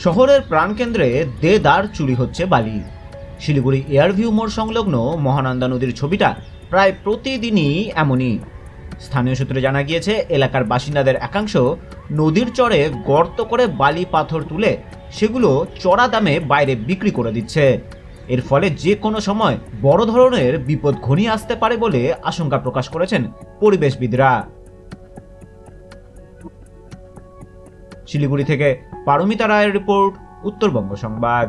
শহরের প্রাণকেন্দ্রে দেদার চুরি হচ্ছে বালি। শিলিগুড়ি এয়ারভিউ মোড় সংলগ্ন মহানন্দা নদীর ছবিটা প্রায় প্রতিদিনই এমনই। স্থানীয় সূত্রে জানা গিয়েছে, এলাকার বাসিন্দাদের একাংশ নদীর চরে গর্ত করে বালি পাথর তুলে সেগুলো চড়া দামে বাইরে বিক্রি করে দিচ্ছে। এর ফলে যে কোনো সময় বড় ধরনের বিপদ ঘনিয়ে আসতে পারে বলে আশঙ্কা প্রকাশ করেছেন পরিবেশবিদরা। শিলিগুড়ি থেকে পারমিতা রায়ের রিপোর্ট, উত্তরবঙ্গ সংবাদ।